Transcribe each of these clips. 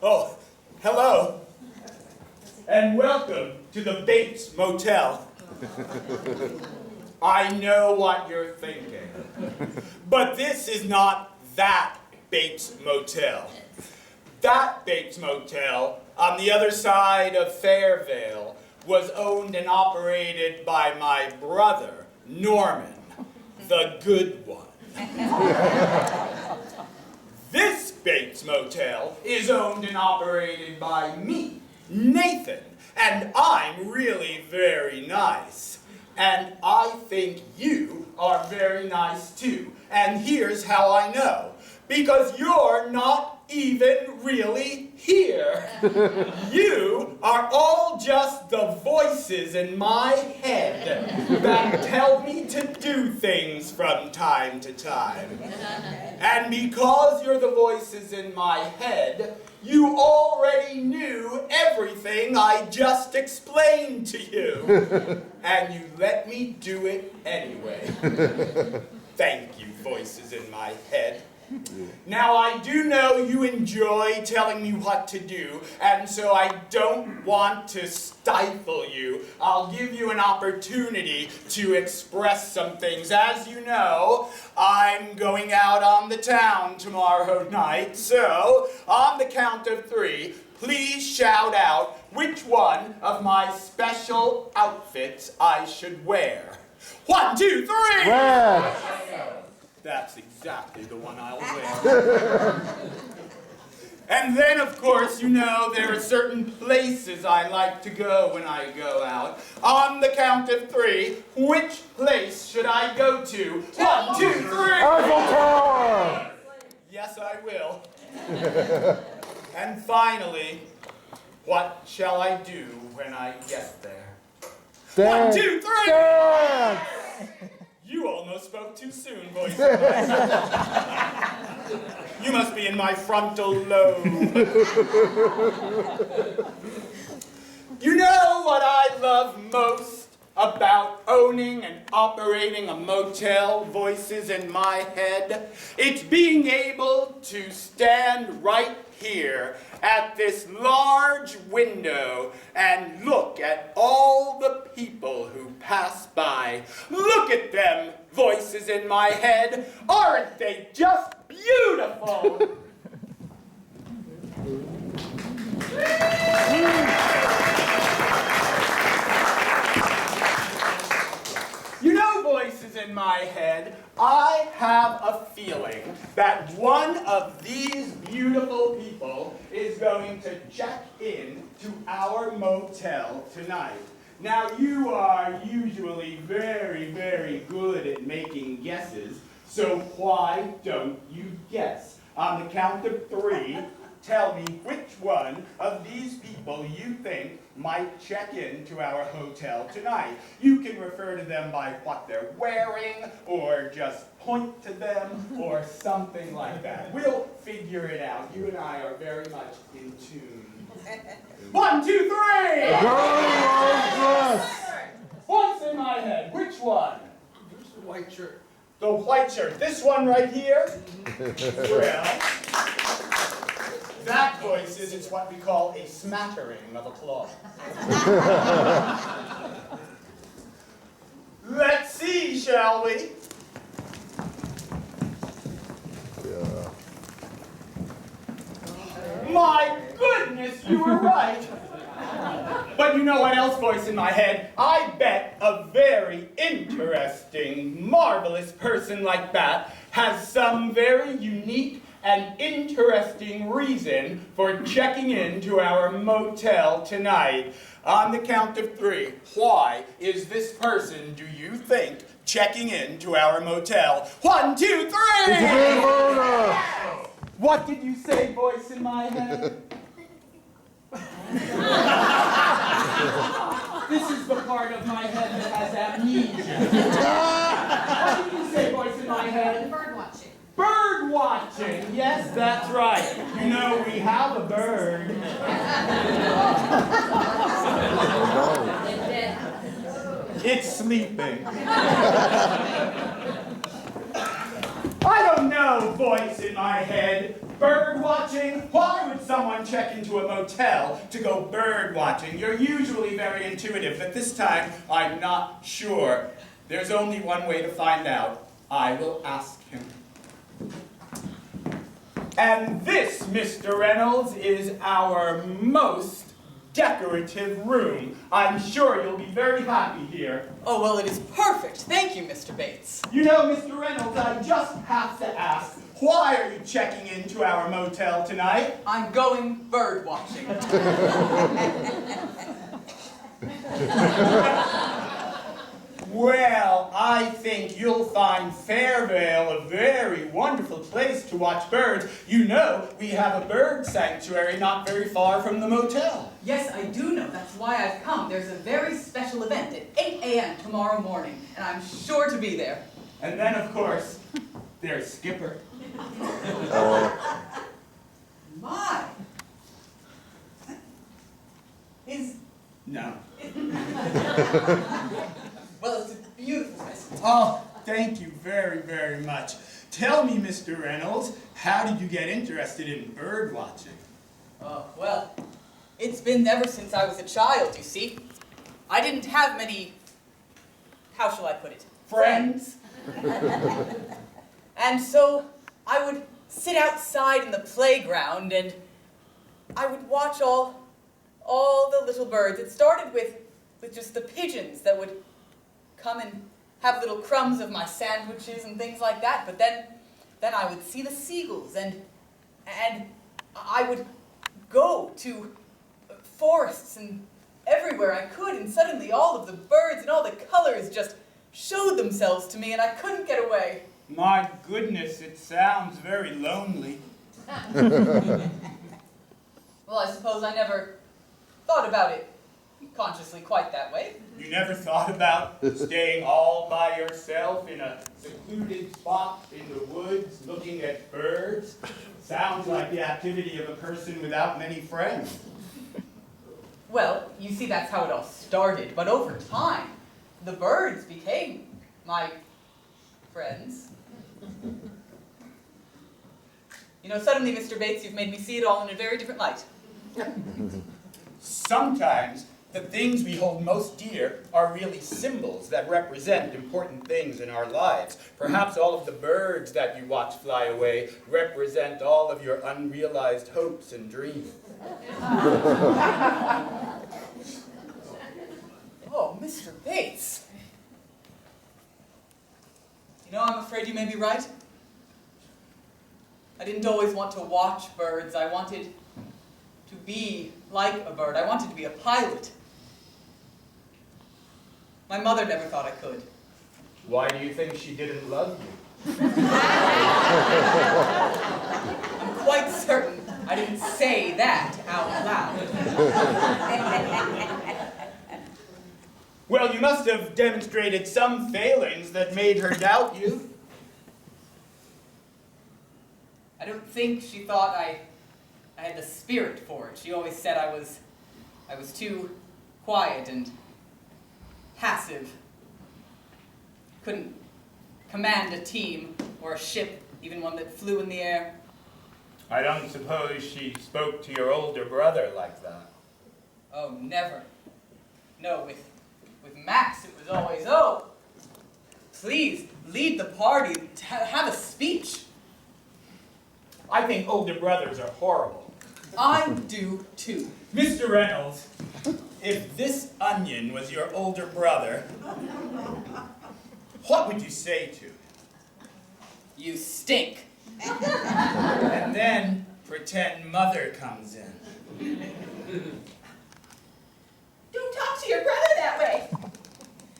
Oh, hello, and welcome to the Bates Motel. I know what you're thinking, but this is not that Bates Motel. That Bates Motel, on the other side of Fairvale, was owned and operated by my brother, Norman, the good one. This Bates Motel is owned and operated by me, Nathan, and I'm really very nice. And I think you are very nice too. And here's how I know. Because you're not even really here. You are all just the voices in my head that tell me to do things from time to time. And because you're the voices in my head, you already knew everything I just explained to you. And you let me do it anyway. Thank you, voices in my head. Now, I do know you enjoy telling me what to do, and so I don't want to stifle you. I'll give you an opportunity to express some things. As you know, I'm going out on the town tomorrow night, so on the count of 3, please shout out which one of my special outfits I should wear. 1, 2, 3! Red! That's exactly the one I'll wear. And then, of course, you know, there are certain places I like to go when I go out. On the count of 3, which place should I go to? 1, 2, 3! Eiffel Tower! Yes, I will. And finally, what shall I do when I get there? Dance. 1, 2, 3! Dance. You almost spoke too soon, voice. You must be in my frontal lobe. You know what I love most about owning and operating a motel, voices in my head? It's being able to stand right here at this large window and look at all the people who pass by. Look at them, voices in my head. Aren't they just beautiful? in my head, I have a feeling that one of these beautiful people is going to check in to our motel tonight. Now, you are usually very, very good at making guesses, so why don't you guess? On the count of 3, tell me which one of these people you think might check in to our hotel tonight. You can refer to them by what they're wearing, or just point to them, or something like that. We'll figure it out. You and I are very much in tune. 1, 2, 3! Voice in my head. Which one? The white shirt. The white shirt. This one right here? Well, that voice is what we call a smattering of applause. Let's see, shall we? My goodness, you were right. But you know what else, voice in my head? I bet a very interesting, marvelous person like that has some very unique and interesting reason for checking into our motel tonight. On the count of 3, why is this person, do you think, checking into our motel? 1, 2, 3! It's a big murder! What did you say, voice in my head? This is the part of my head that has amnesia. What did you say, voice in my head? Bird watching. Bird watching. Yes, that's right. You know, we have a bird. It's sleeping. I don't know, voice in my head. Bird watching? Why would someone check into a motel to go bird watching? You're usually very intuitive, but this time I'm not sure. There's only one way to find out. I will ask him. And this, Mr. Reynolds, is our most decorative room. I'm sure you'll be very happy here. Oh, well, it is perfect. Thank you, Mr. Bates. You know, Mr. Reynolds, I just have to ask, why are you checking into our motel tonight? I'm going bird watching. Well, I think you'll find Fairvale a very wonderful place to watch birds. You know, we have a bird sanctuary not very far from the motel. Yes, I do know. That's why I've come. There's a very special event at 8 a.m. tomorrow morning, and I'm sure to be there. And then, of course, there's Skipper. My! Is... No. Well, it's a beautiful place. Oh, thank you very, very much. Tell me, Mr. Reynolds, how did you get interested in bird watching? Oh, well, it's been ever since I was a child, you see. I didn't have many, how shall I put it, friends. And so I would sit outside in the playground and I would watch all the little birds. It started with just the pigeons that would come and have little crumbs of my sandwiches and things like that, but then I would see the seagulls, and I would go to forests and everywhere I could, and suddenly all of the birds and all the colors just showed themselves to me, and I couldn't get away. My goodness, it sounds very lonely. Well, I suppose I never thought about it consciously quite that way. You never thought about staying all by yourself in a secluded spot in the woods looking at birds? Sounds like the activity of a person without many friends. Well, you see, that's how it all started, but over time, the birds became my friends. You know, suddenly, Mr. Bates, you've made me see it all in a very different light. Sometimes the things we hold most dear are really symbols that represent important things in our lives. Perhaps all of the birds that you watch fly away represent all of your unrealized hopes and dreams. Oh, Mr. Bates. No, I'm afraid you may be right. I didn't always want to watch birds. I wanted to be like a bird. I wanted to be a pilot. My mother never thought I could. Why do you think she didn't love you? I'm quite certain I didn't say that out loud. Well, you must have demonstrated some failings that made her doubt you. I don't think she thought I had the spirit for it. She always said I was too quiet and passive. Couldn't command a team or a ship, even one that flew in the air. I don't suppose she spoke to your older brother like that. Oh, never. No, with Max it was always, oh, please lead the party, have a speech. I think older brothers are horrible. I do too. Mr. Reynolds, if this onion was your older brother, what would you say to him? You stink. And then pretend mother comes in. Don't talk to your brother that way.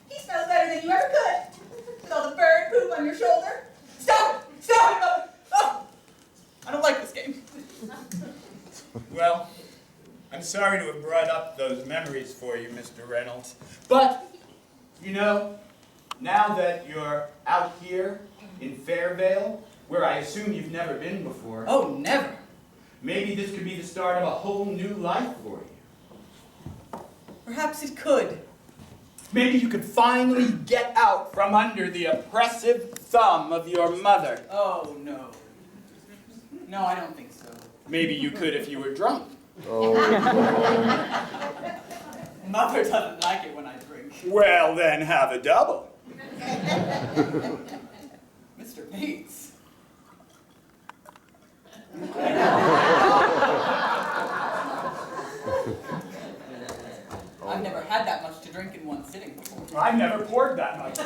He smells better than you ever could. With all the bird poop on your shoulder. Stop it! Stop it, Mother! Oh, I don't like this game. Well, I'm sorry to have brought up those memories for you, Mr. Reynolds. But, you know, now that you're out here in Fairvale, where I assume you've never been before, Oh, never. maybe this could be the start of a whole new life for you. Perhaps it could. Maybe you could finally get out from under the oppressive thumb of your mother. Oh, no. No, I don't think so. Maybe you could if you were drunk. Oh, Mother doesn't like it when I drink. Well, then have a double. Mr. Bates. I've never had that much to drink in one sitting before. I've never poured that much.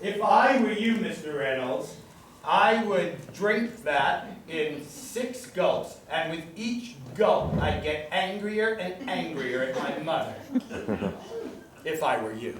If I were you, Mr. Reynolds, I would drink that in 6 gulps, and with each gulp, I'd get angrier and angrier at my mother. If I were you.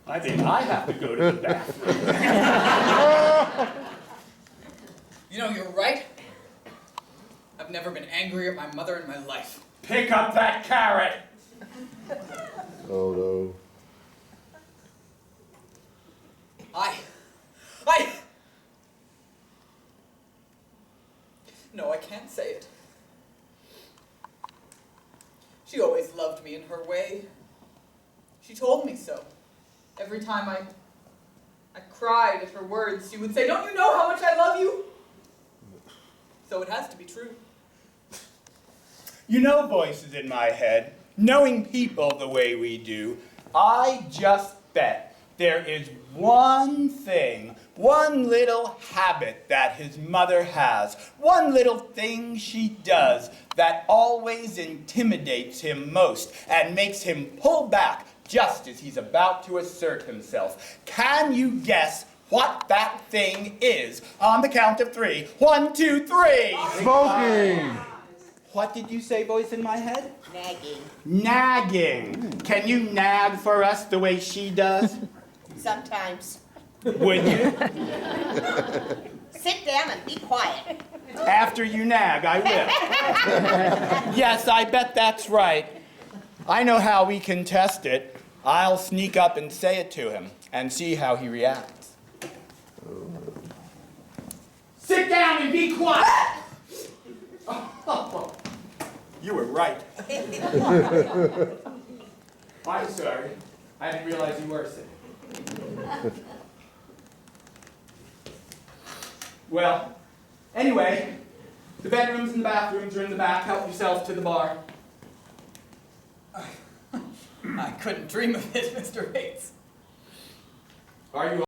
I think I have to go to the bathroom. You know, you're right. I've never been angrier at my mother in my life. Pick up that carrot. oh no. No, I can't say it. She always loved me in her way. She told me so. Every time I cried at her words, she would say, "Don't you know how much I love you?" So it has to be true. You know, voices in my head, knowing people the way we do, I just bet there is one thing, one little habit that his mother has, one little thing she does that always intimidates him most and makes him pull back just as he's about to assert himself. Can you guess what that thing is? On the count of 3. 1, 2, 3. Smoking! What did you say, voice in my head? Nagging. Nagging. Can you nag for us the way she does? Sometimes. Would you? Sit down and be quiet. After you nag, I will. Yes, I bet that's right. I know how we can test it. I'll sneak up and say it to him and see how he reacts. Sit down and be quiet! You were right. I'm sorry. I didn't realize you were sitting. Well, anyway, the bedrooms and the bathrooms are in the back. Help yourself to the bar. I couldn't dream of it, Mr. Bates. Are you